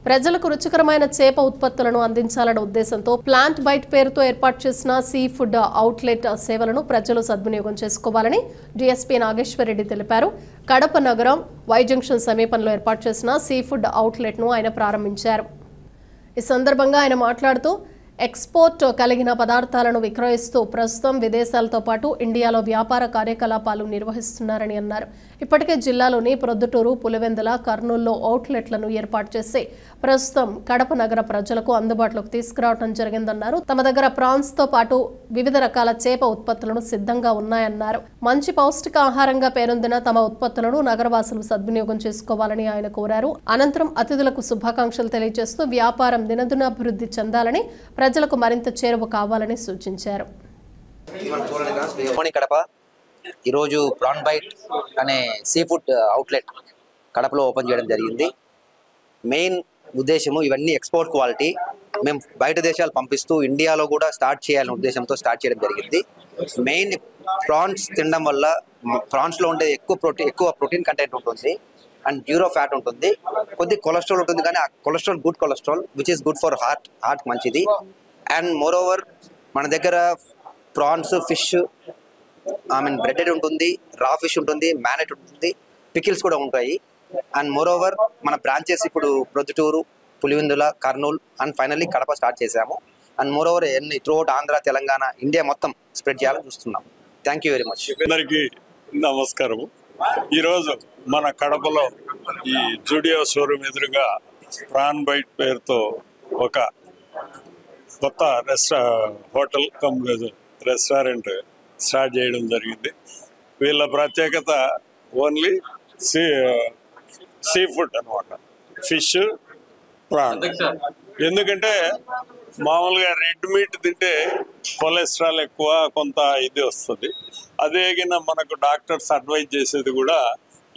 ప్రజలకు రుచికరమైన చేప ఉత్పత్తులను అందించాలనే ఉద్దేశంతో ప్లాంట్ బైట్ పేరుతో ఏర్పాటు చేసిన సీ ఫుడ్ అవుట్లెట్ సేవలను ప్రజలు సద్వినియోగం చేసుకోవాలని డీఎస్పీ నాగేశ్వరరెడ్డి తెలిపారు. కడప నగరం వై జంక్షన్ సమీపంలో ఏర్పాటు చేసిన సీ ఫుడ్ అవుట్లెట్ ను ఆయన ప్రారంభించారు. ఈ సందర్భంగా ఆయన మాట్లాడుతూ ఎక్స్పోర్ట్ కలిగిన పదార్థాలను విక్రయిస్తూ ప్రస్తుతం విదేశాలతో పాటు ఇండియాలో వ్యాపార కార్యకలాపాలు నిర్వహిస్తున్నారని అన్నారు. ఇప్పటికే జిల్లాలోని ప్రొద్దుటూరు, పులివెందుల, కర్నూలులో అవుట్లెట్లను ఏర్పాటు చేసి ప్రస్తుతం కడప నగర ప్రజలకు అందుబాటులోకి తీసుకురావడం జరిగిందన్నారు. తమ దగ్గర ప్రాన్స్ తో పాటు వివిధ రకాల చేప ఉత్పత్తులను సిద్ధంగా ఉన్నాయన్నారు. మంచి పౌష్టికాహారంగా పేరొందిన తమ ఉత్పత్తులను నగరవాసులు సద్వినియోగం చేసుకోవాలని ఆయన కోరారు. అనంతరం అతిథులకు శుభాకాంక్షలు తెలియజేస్తూ వ్యాపారం దినదినాభివృద్ధి చెందాలని, ప్రజలకు మరింత చేరువ కావాలని సూచించారు. ఈరోజు ప్రాన్ బైట్ అనే సీ ఫుడ్ అవుట్లెట్ కడపలో ఓపెన్ చేయడం జరిగింది. మెయిన్ ఉద్దేశము ఇవన్నీ ఎక్స్పోర్ట్ క్వాలిటీ మేము బయట దేశాలు పంపిస్తూ ఇండియాలో కూడా స్టార్ట్ చేయాలనే ఉద్దేశంతో స్టార్ట్ చేయడం జరిగింది. మెయిన్ ప్రాన్స్ తినడం వల్ల ప్రాన్స్లో ఉండే ఎక్కువ ప్రోటీన్ కంటెంట్ ఉంటుంది అండ్ డ్యూరో ఫ్యాట్ ఉంటుంది, కొద్ది కొలెస్ట్రాల్ ఉంటుంది. కానీ ఆ cholesterol good cholesterol which is good for heart మంచిది. అండ్ మోర్ ఓవర్ మన దగ్గర ప్రాన్స్, ఫిష్ బ్రెడెడ్ ఉంటుంది, రా ఫిష్ ఉంటుంది, మ్యారినేట్ ఉంటుంది, పికిల్స్ కూడా ఉంటాయి. అండ్ మోర్ ఓవర్ మన బ్రాంచెస్ ఇప్పుడు Proddatur, Pulivendula, Kurnool and finally Kadapa start చేశాము. And moreover throughout Andhra, Telangana, India మొత్తం స్ప్రెడ్ చేయాలని చూస్తున్నాం. Thank you very much. అందరికీ నమస్కారము. ఈరోజు మన కడపలో ఈ జూడియో షోరూమ్ ఎదురుగా ప్రాన్ బైట్ పేరుతో ఒక కొత్త హోటల్ కమ్ రెస్టారెంట్ స్టార్ట్ చేయడం జరిగింది. వీళ్ళ ప్రత్యేకత ఓన్లీ సీ ఫుడ్ అన్నమాట, ఫిష్, ప్రాన్. ఎందుకంటే మామూలుగా రెడ్ మీట్ తింటే కొలెస్ట్రాల్ ఎక్కువ, కొంత ఇది వస్తుంది. అదే మనకు డాక్టర్స్ అడ్వైజ్ చేసేది కూడా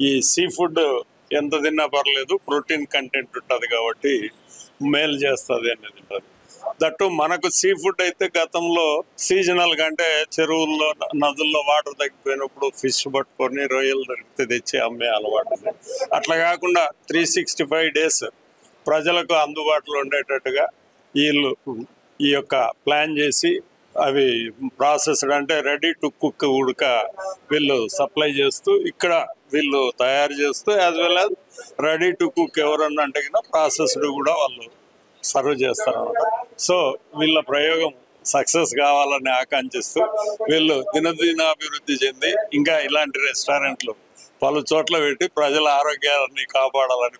ఈ సీ ఫుడ్ ఎంత తిన్నా పర్లేదు, ప్రోటీన్ కంటెంట్ ఉంటుంది కాబట్టి మేలు చేస్తుంది అనేది ఉంటుంది. దట్టు మనకు సీ ఫుడ్ అయితే గతంలో సీజనల్ కంటే చెరువుల్లో, నదుల్లో వాటర్ తగ్గిపోయినప్పుడు ఫిష్ పట్టుకొని రొయ్యలు దొరికితే తెచ్చి అమ్మే అలవాటు. అట్లా కాకుండా 365 days ప్రజలకు అందుబాటులో ఉండేటట్టుగా వీళ్ళు ఈ యొక్క ప్లాన్ చేసి అవి ప్రాసెస్డ్ అంటే రెడీ టు కుక్ ఉడక వీళ్ళు సప్లై చేస్తూ ఇక్కడ వీళ్ళు తయారు చేస్తూ as well as ready to cook ఎవరన్నా అంటే ప్రాసెస్డ్ కూడా వాళ్ళు సర్వ్ చేస్తారన్నమాట. సో వీళ్ళ ప్రయోగం సక్సెస్ కావాలని ఆకాంక్షిస్తూ వీళ్ళు దినదినాభివృద్ధి చెంది ఇంకా ఇలాంటి రెస్టారెంట్లు పలు చోట్ల పెట్టి ప్రజల ఆరోగ్యాన్ని కాపాడాలని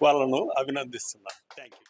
వాళ్ళను అభినందిస్తున్నాను. Thank you.